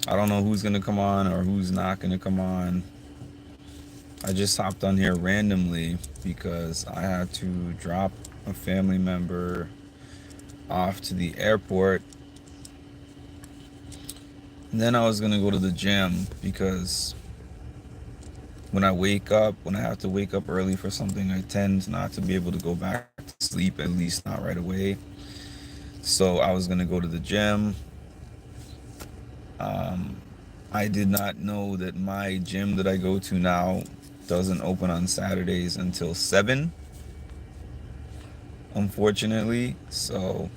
I don't know who's gonna come on or who's not gonna come on. I just hopped on here randomly because I had to drop a family member off to the airport. And then I was gonna go to the gym because when I have to wake up early for something, I tend not to be able to go back to sleep, at least not right away. So I was gonna go to the gym. Um, I did not know that my gym that I go to now doesn't open on Saturdays until 7, unfortunately. So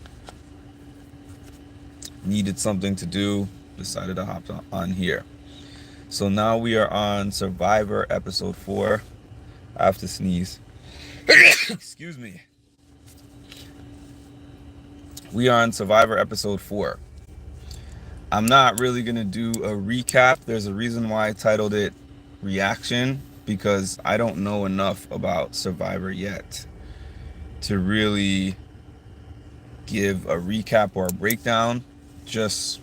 needed something to do, decided to hop on here. So now we are on Survivor episode 4. I have to sneeze. Excuse me. We are on Survivor episode 4. I'm not really going to do a recap. There's a reason why I titled it Reaction, because I don't know enough about Survivor yet to really give a recap or a breakdown. Just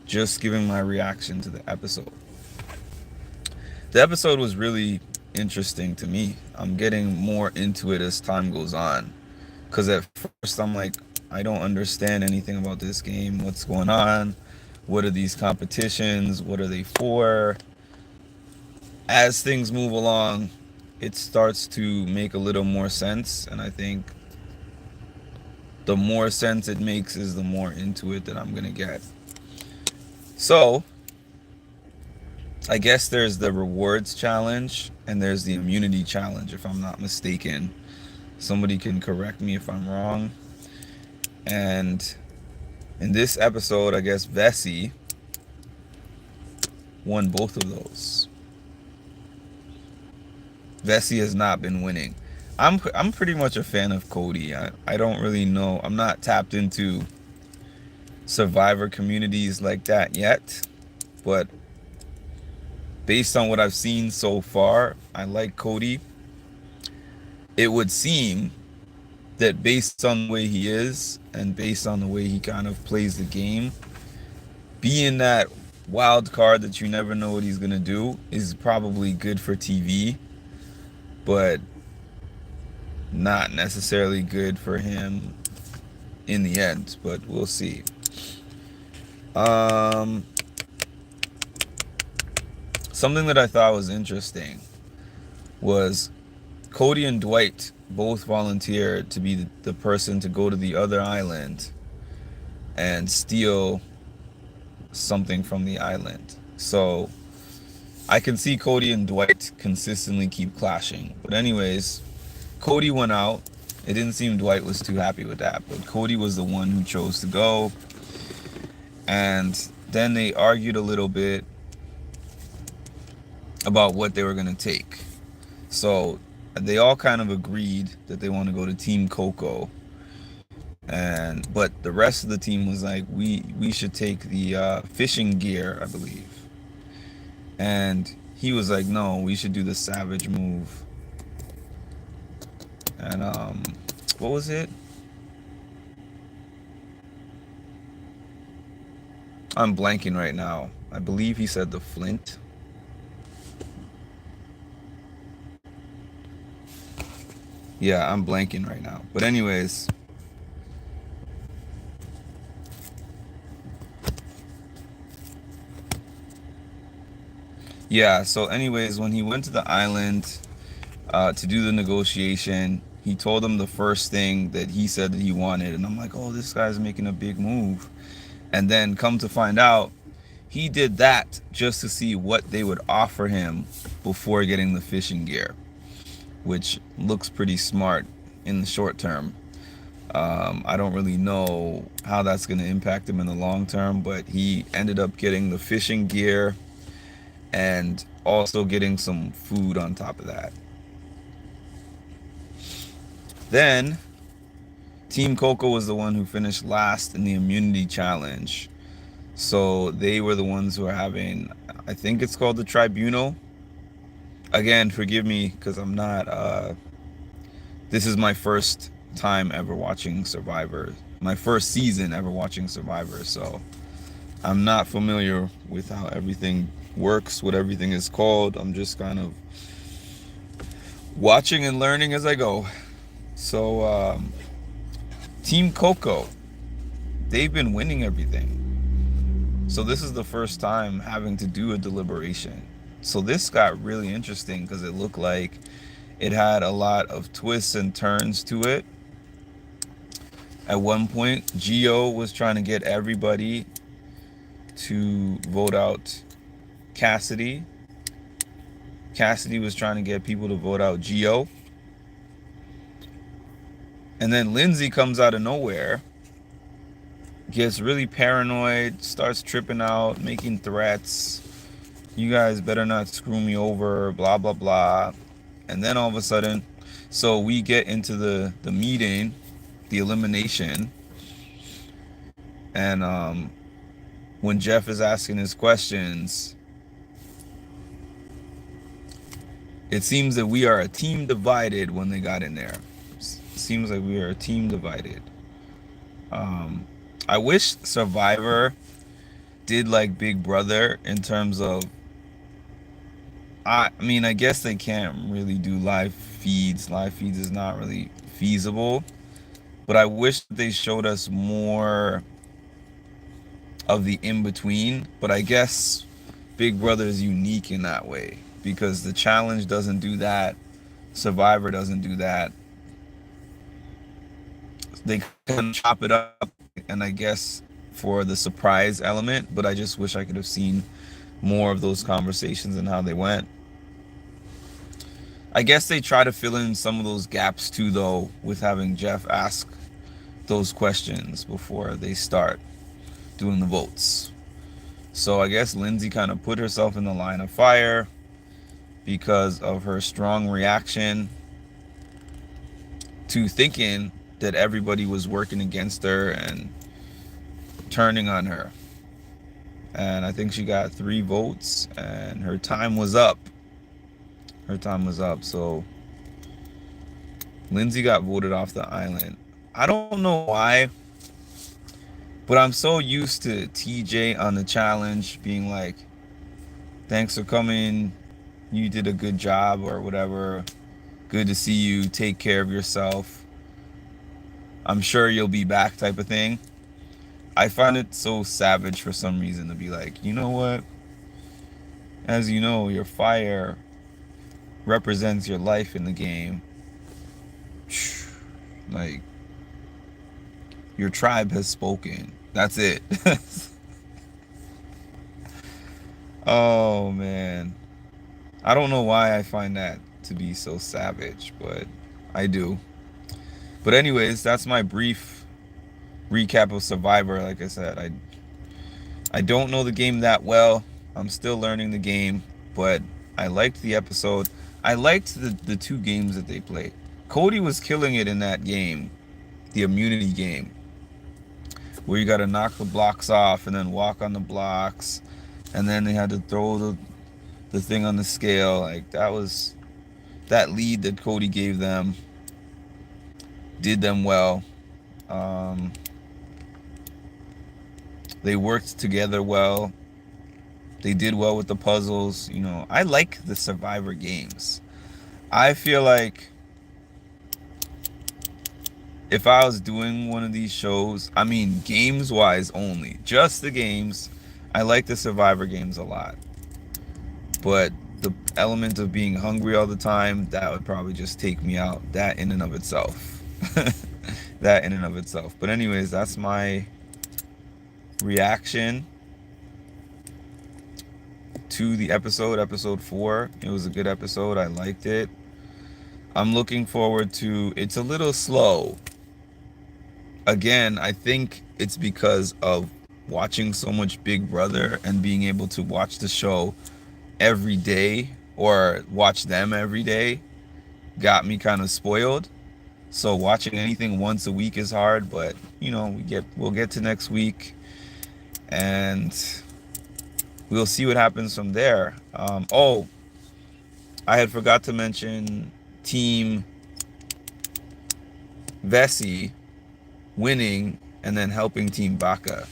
just giving my reaction to the episode. The episode was really interesting to me. I'm getting more into it as time goes on. Because at first I'm like, I don't understand anything about this game. What's going on? What are these competitions? What are they for? As things move along, it starts to make a little more sense. And I think the more sense it makes is the more into it that I'm going to get. So, I guess there's the rewards challenge and there's the immunity challenge, if I'm not mistaken. Somebody can correct me if I'm wrong. And in this episode, I guess Vessi won both of those. Vessi has not been winning. I'm pretty much a fan of Cody. I don't really know. I'm not tapped into Survivor communities like that yet, but based on what I've seen so far, I like Cody. It would seem that based on the way he is and based on the way he kind of plays the game, being that wild card that you never know what he's gonna do is probably good for TV, but not necessarily good for him in the end. But we'll see. Um, Something that I thought was interesting was Cody and Dwight both volunteered to be the person to go to the other island and steal something from the island. So I can see Cody and Dwight consistently keep clashing. But anyways, Cody went out. It didn't seem Dwight was too happy with that, but Cody was the one who chose to go. And then they argued a little bit about what they were going to take. So they all kind of agreed that they want to go to Team Coco. And but the rest of the team was like, we should take the fishing gear, I believe. And he was like, no, we should do the savage move. And what was it? I'm blanking right now. I believe he said the flint. Yeah, I'm blanking right now. But anyways, yeah. So anyways, when he went to the island to do the negotiation, he told them the first thing that he said that he wanted, and I'm like, oh, this guy's making a big move. And then come to find out, he did that just to see what they would offer him before getting the fishing gear, which looks pretty smart in the short term. I don't really know how that's going to impact him in the long term, but he ended up getting the fishing gear and also getting some food on top of that. Then, Team Coco was the one who finished last in the immunity challenge. So they were the ones who are having, I think it's called the tribunal. Again, forgive me because I'm not, this is my first time ever watching Survivor. My first season ever watching Survivor. So I'm not familiar with how everything works, what everything is called. I'm just kind of watching and learning as I go. So, Team Coco, they've been winning everything. So this is the first time having to do a deliberation. So this got really interesting because it looked like it had a lot of twists and turns to it. At one point, Gio was trying to get everybody to vote out Cassidy. Cassidy was trying to get people to vote out Gio. And then Lindsay comes out of nowhere, gets really paranoid, starts tripping out, making threats. You guys better not screw me over, blah, blah, blah. And then all of a sudden, so we get into the meeting, the elimination. And when Jeff is asking his questions, it seems that we are a team divided when they got in there. Seems like we are a team divided. I wish Survivor did like Big Brother in terms of, I mean, I guess they can't really do live feeds. Live feeds is not really feasible. But I wish they showed us more of the in-between. But I guess Big Brother is unique in that way because the challenge doesn't do that. Survivor doesn't do that. They kind of chop it up, and I guess for the surprise element, but I just wish I could have seen more of those conversations and how they went. I guess they try to fill in some of those gaps too, though, with having Jeff ask those questions before they start doing the votes. So I guess Lindsay kind of put herself in the line of fire because of her strong reaction to thinking that everybody was working against her and turning on her. And I think she got 3 votes and her time was up. Her time was up. So Lindsay got voted off the island. I don't know why, but I'm so used to TJ on the challenge being like, thanks for coming, you did a good job or whatever, good to see you, take care of yourself, I'm sure you'll be back type of thing. I find it so savage for some reason to be like, you know what, as you know, your fire represents your life in the game. Like, your tribe has spoken. That's it. Oh man, I don't know why I find that to be so savage, but I do. But anyways, that's my brief recap of Survivor. Like I said, I don't know the game that well. I'm still learning the game, but I liked the episode. I liked the 2 games that they played. Cody was killing it in that game, the immunity game, where you got to knock the blocks off and then walk on the blocks, and then they had to throw the thing on the scale. Like, that lead that Cody gave them did them well. They worked together well. They did well with the puzzles. You know, I like the Survivor games. I feel like if I was doing one of these shows, I mean, games wise only, just the games, I like the Survivor games a lot. But the element of being hungry all the time, that would probably just take me out. That in and of itself. That in and of itself. But anyways, that's my reaction to the episode 4. It was a good episode. I liked it. I'm looking forward to, it's a little slow. Again, I think it's because of watching so much Big Brother and being able to watch the show every day or watch them every day got me kind of spoiled. So watching anything once a week is hard, but you know, we'll get to next week and we'll see what happens from there. Oh, I had forgot to mention Team Vessi winning and then helping Team Baka.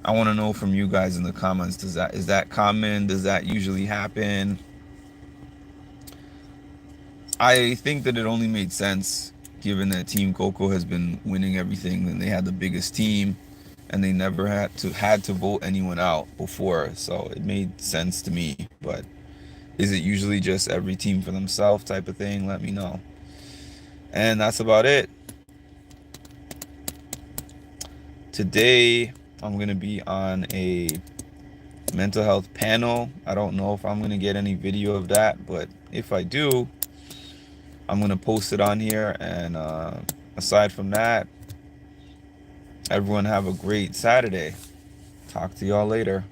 I want to know from you guys in the comments, is that common? Does that usually happen? I think that it only made sense given that Team Coco has been winning everything and they had the biggest team and they never had to vote anyone out before, so it made sense to me. But is it usually just every team for themselves type of thing? Let me know. And that's about it. Today I'm going to be on a mental health panel. I don't know if I'm going to get any video of that, but if I do, I'm going to post it on here. And aside from that, everyone have a great Saturday. Talk to y'all later.